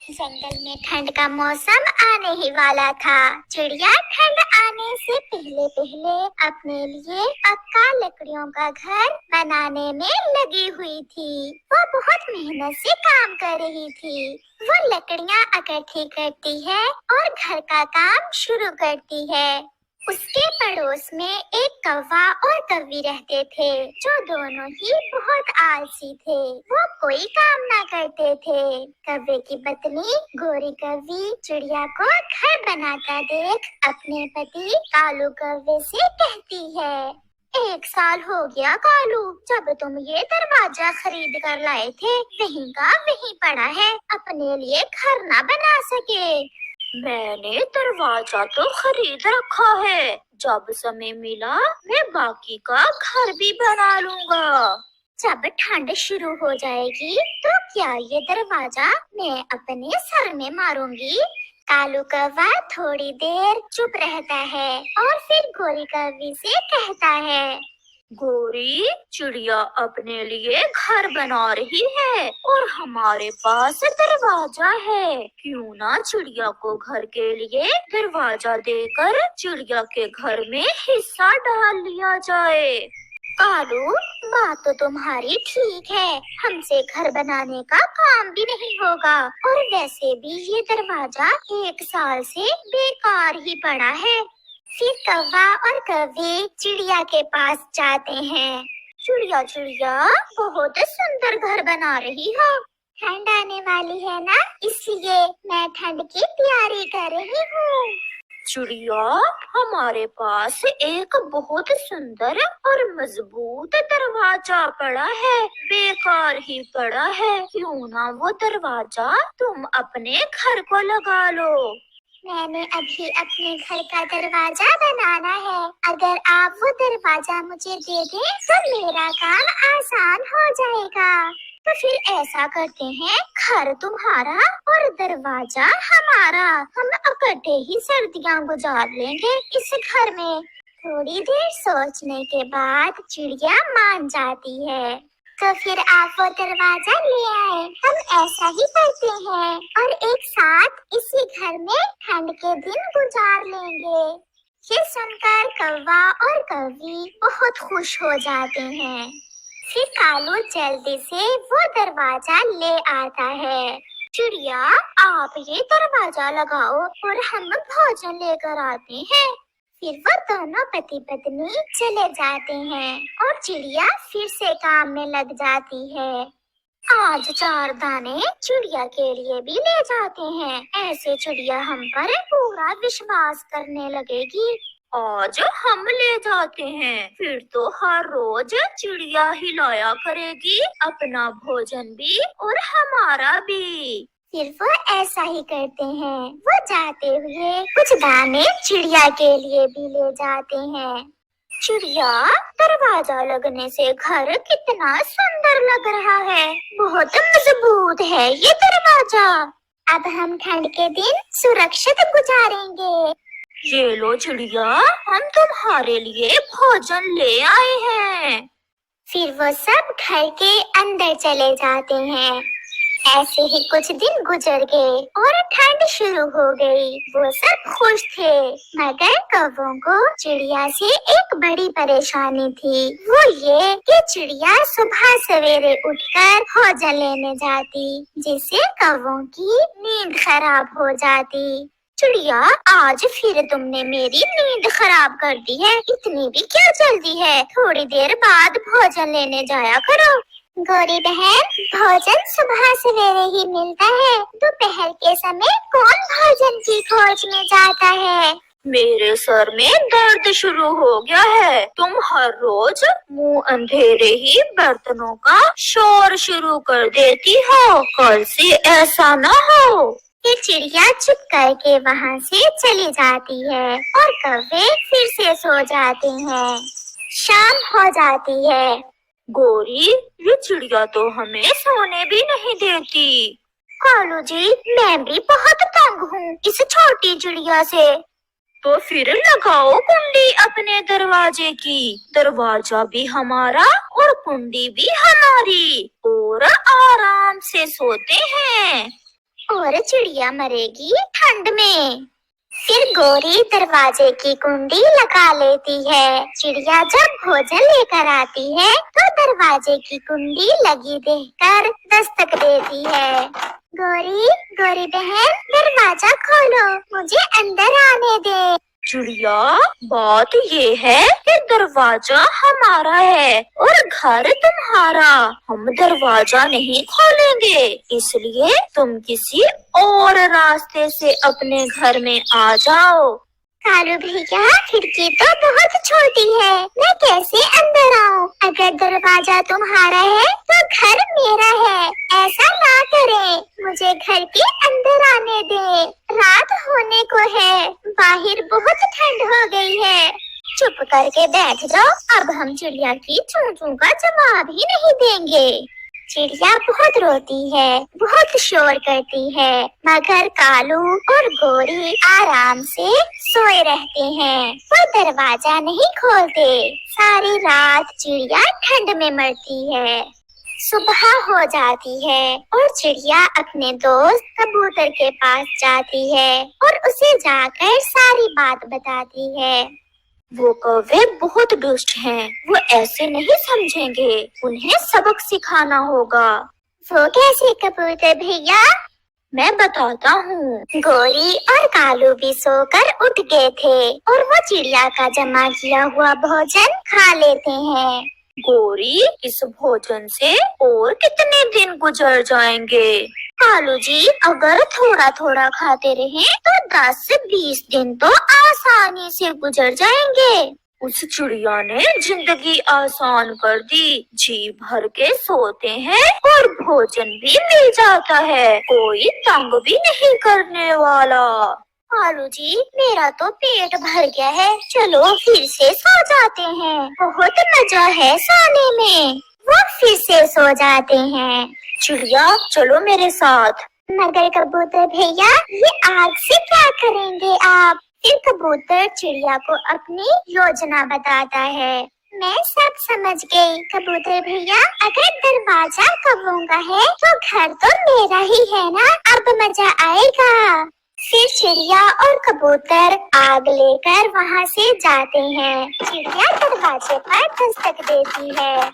जंगल में ठंड का मौसम आने ही वाला था। चिड़िया ठंड आने से पहले पहले अपने लिए पक्का लकड़ियों का घर बनाने में लगी हुई थी। वो बहुत मेहनत से काम कर रही थी। वो लकड़ियाँ इकट्ठी करती है और घर का काम शुरू करती है। उसके पड़ोस में एक कौवा और कौवी रहते थे, जो दोनों ही बहुत आलसी थे। वो कोई काम ना करते थे। कौवे की पत्नी गोरी कौवी चिड़िया को घर बनाता देख अपने पति कालू कौवे से कहती है, 1 साल हो गया कालू, जब तुम ये दरवाजा खरीद कर लाए थे, वहीं का वहीं पड़ा है, अपने लिए घर ना बना सके। मैंने दरवाजा तो खरीद रखा है, जब समय मिला मैं बाकी का घर भी बना लूंगा। जब ठंड शुरू हो जाएगी तो क्या ये दरवाजा मैं अपने सर में मारूंगी। कालू कौवा थोड़ी देर चुप रहता है और फिर गोरी कौवी से कहता है, गोरी, चिड़िया अपने लिए घर बना रही है और हमारे पास दरवाजा है, क्यों ना चिड़िया को घर के लिए दरवाजा देकर चिड़िया के घर में हिस्सा डाल लिया जाए। कालू, बात तो तुम्हारी ठीक है, हमसे घर बनाने का काम भी नहीं होगा और वैसे भी ये दरवाजा 1 साल से बेकार ही पड़ा है। फिर कौवा और कौवी चिड़िया के पास जाते हैं। चिड़िया चिड़िया, बहुत सुंदर घर बना रही हो। ठंड आने वाली है ना, इसलिए मैं ठंड की तैयारी कर रही हूँ। चिड़िया, हमारे पास एक बहुत सुंदर और मजबूत दरवाजा पड़ा है, बेकार ही पड़ा है, क्यों ना वो दरवाजा तुम अपने घर को लगा लो। मैंने अभी अपने घर का दरवाजा बनाना है, अगर आप वो दरवाजा मुझे दे दें तो मेरा काम आसान हो जाएगा। तो फिर ऐसा करते हैं, घर तुम्हारा और दरवाजा हमारा, हम इकट्ठे ही सर्दियाँ गुजार लेंगे इस घर में। थोड़ी देर सोचने के बाद चिड़िया मान जाती है। तो फिर आप वो दरवाजा ले आए, हम ऐसा ही करते हैं और एक साथ इसी घर में ठंड के दिन गुजार लेंगे। ये सुनकर कौवा और कौवी बहुत खुश हो जाते हैं। फिर कालू जल्दी से वो दरवाजा ले आता है। चिड़िया, आप ये दरवाजा लगाओ और हम भोजन लेकर आते हैं। फिर वो दोनों पति पत्नी चले जाते हैं और चिड़िया फिर से काम में लग जाती है। आज 4 दाने चिड़िया के लिए भी ले जाते हैं, ऐसे चिड़िया हम पर पूरा विश्वास करने लगेगी। आज हम ले जाते हैं, फिर तो हर रोज चिड़िया ही लाया करेगी, अपना भोजन भी और हमारा भी। फिर वो ऐसा ही करते हैं। वो जाते हुए कुछ दाने चिड़िया के लिए भी ले जाते हैं। चिड़िया, दरवाजा लगने से घर कितना सुंदर लग रहा है, बहुत मजबूत है ये दरवाजा। अब हम ठंड के दिन सुरक्षित गुजारेंगे। ये लो चिड़िया, हम तुम्हारे लिए भोजन ले आए हैं। फिर वो सब घर के अंदर चले जाते हैं। ऐसे ही कुछ दिन गुजर गए और ठंड शुरू हो गई। वो सब खुश थे, मगर कौवों को चिड़िया से एक बड़ी परेशानी थी। वो ये कि चिड़िया सुबह सवेरे उठकर भोजन लेने जाती, जिससे कौवों की नींद खराब हो जाती। चिड़िया, आज फिर तुमने मेरी नींद खराब कर दी है, इतनी भी क्या जल्दी है, थोड़ी देर बाद भोजन लेने जाया करो। गौरी बहन, भोजन सुबह सवेरे ही मिलता है, दोपहर के समय कौन भोजन की खोज में जाता है। मेरे सर में दर्द शुरू हो गया है, तुम हर रोज मुंह अंधेरे ही बर्तनों का शोर शुरू कर देती हो, कल से ऐसा न हो। फिर चिड़िया चुप करके वहाँ से चली जाती है और कौवे फिर से सो जाते हैं। शाम हो जाती है। गोरी, ये चिड़िया तो हमें सोने भी नहीं देती। कालू जी, मैं भी बहुत तंग हूँ इस छोटी चिड़िया से। तो फिर लगाओ कुंडी अपने दरवाजे की, दरवाजा भी हमारा और कुंडी भी हमारी, और आराम से सोते हैं। और चिड़िया मरेगी ठंड में। फिर गोरी दरवाजे की कुंडी लगा लेती है। चिड़िया जब भोजन लेकर आती है तो दरवाजे की कुंडी लगी देखकर दस्तक देती है। गोरी, गोरी बहन, दरवाजा खोलो, मुझे अंदर आने दे। चिड़िया, बात ये है कि दरवाजा हमारा है और घर तुम्हारा। हम दरवाजा नहीं खोलेंगे, इसलिए तुम किसी और रास्ते से अपने घर में आ जाओ। कालू भैया, खिड़की तो बहुत छोटी है, मैं कैसे अंदर आऊँ? अगर दरवाजा तुम्हारा है तो घर मेरा है। ऐसा ना करें, मुझे घर के अंदर आने दे। रात होने को है, बाहर बहुत ठंड हो गई है। चुप करके बैठ जाओ, अब हम चिड़िया की चूं चूं का जवाब ही नहीं देंगे। चिड़िया बहुत रोती है, बहुत शोर करती है, मगर कालू और गोरी आराम से सोए रहते हैं। वो दरवाजा नहीं खोलते। सारी रात चिड़िया ठंड में मरती है। सुबह हो जाती है और चिड़िया अपने दोस्त कबूतर के पास जाती है और उसे जाकर सारी बात बताती है। वो कौवे बहुत दुष्ट हैं, वो ऐसे नहीं समझेंगे, उन्हें सबक सिखाना होगा। वो कैसे कबूतर भैया? मैं बताता हूँ। गोरी और कालू भी सोकर उठ गए थे और वो चिड़िया का जमा किया हुआ भोजन खा लेते हैं। गोरी, इस भोजन से और कितने दिन गुजर जाएंगे? कालू जी, अगर थोड़ा थोड़ा खाते रहें तो 10 से 20 दिन तो आसानी से गुजर जाएंगे। उस चिड़िया ने जिंदगी आसान कर दी। जी भर के सोते हैं और भोजन भी मिल जाता है, कोई तंग भी नहीं करने वाला। कालू जी, मेरा तो पेट भर गया है, चलो फिर से सो जाते हैं, बहुत मजा है सोने में। वो फिर से सो जाते हैं। चिड़िया, चलो मेरे साथ। मगर कबूतर भैया, ये आग से क्या करेंगे आप? फिर कबूतर चिड़िया को अपनी योजना बताता है। मैं सब समझ गई कबूतर भैया, अगर दरवाजा कौवों का है तो घर तो मेरा ही है ना, अब मजा आएगा। फिर चिड़िया और कबूतर आग लेकर वहाँ से जाते हैं। चिड़िया दरवाजे पर दस्तक देती है।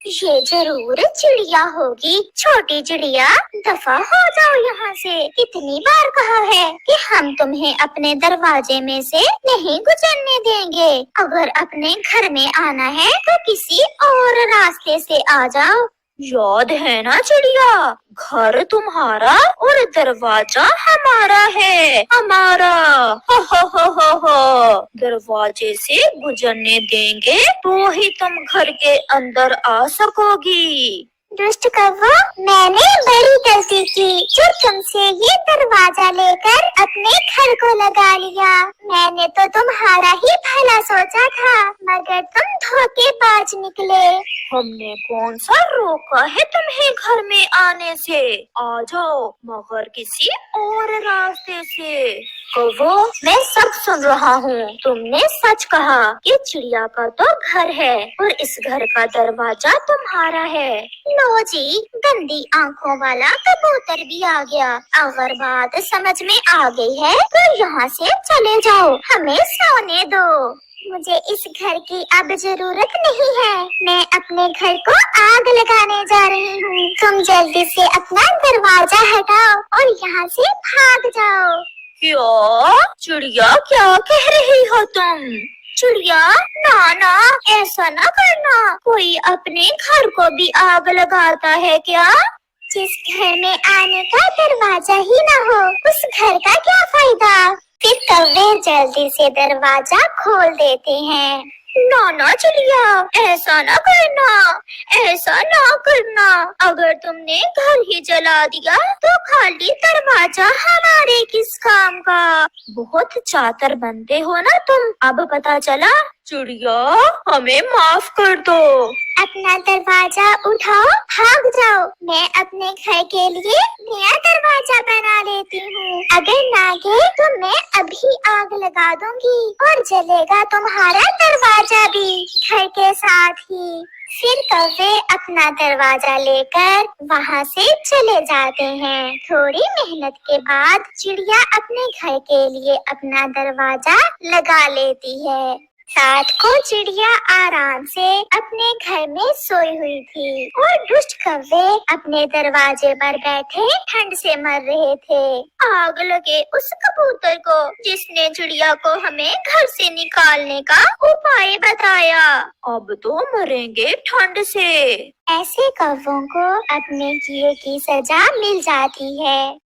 ये जरूर चिड़िया होगी। छोटी चिड़िया, दफा हो जाओ यहाँ से। कितनी बार कहा है कि हम तुम्हें अपने दरवाजे में से नहीं गुजरने देंगे। अगर अपने घर में आना है तो किसी और रास्ते से आ जाओ। याद है ना चिड़िया, घर तुम्हारा और दरवाजा हमारा है, हमारा। हो। दरवाजे से गुजरने देंगे तो ही तुम घर के अंदर आ सकोगी। दुष्ट कौवो, मैंने बड़ी गलती की जो तुमसे ये दरवाजा लेकर अपने घर को लगा लिया। मैंने तो तुम्हारा ही भला सोचा था, मगर तुम धोखेबाज निकले। हमने कौन सा रोका है तुम्हें घर में आने से? आ जाओ, मगर किसी और रास्ते से। कौवो, मैं सब सुन रहा हूँ। तुमने सच कहा कि चिड़िया का तो घर है और इस घर का दरवाजा तुम्हारा है। लो जी, गंदी आंखों वाला कबूतर भी आ गया। अगर बात समझ में आ गई है तो यहाँ से चले जाओ, हमें सोने दो। मुझे इस घर की अब जरूरत नहीं है, मैं अपने घर को आग लगाने जा रही हूँ। तुम जल्दी से अपना दरवाजा हटाओ और यहाँ से भाग जाओ। क्या चिड़िया, क्या कह रही हो तुम? चिड़िया, ना, ऐसा ना करना। कोई अपने घर को भी आग लगाता है क्या? जिस घर में आने का दरवाजा ही ना हो, उस घर का क्या फायदा? फिर कौवे जल्दी से दरवाजा खोल देते हैं। ना चिड़िया, ऐसा ना करना, ऐसा ना करना। अगर तुमने घर ही जला दिया तो खाली दरवाजा हमारे किस काम का? बहुत चातर बनते हो ना तुम, अब पता चला। चिड़िया, हमें माफ कर दो। अपना दरवाजा उठाओ, भाग जाओ। मैं अपने घर के लिए नया दरवाजा बना लेती हूँ। अगर ना गए तो मैं अभी आग लगा दूंगी और जलेगा तुम्हारा दरवाजा भी घर के साथ ही। फिर कौवे अपना दरवाजा लेकर वहाँ से चले जाते हैं। थोड़ी मेहनत के बाद चिड़िया अपने घर के लिए अपना दरवाजा लगा लेती है। रात को चिड़िया आराम से अपने घर में सोई हुई थी और दुष्ट कौवे अपने दरवाजे पर बैठे ठंड से मर रहे थे। आग लगे उस कबूतर को जिसने चिड़िया को हमें घर से निकालने का उपाय बताया। अब तो मरेंगे ठंड से। ऐसे कौवों को अपने किए की सजा मिल जाती है।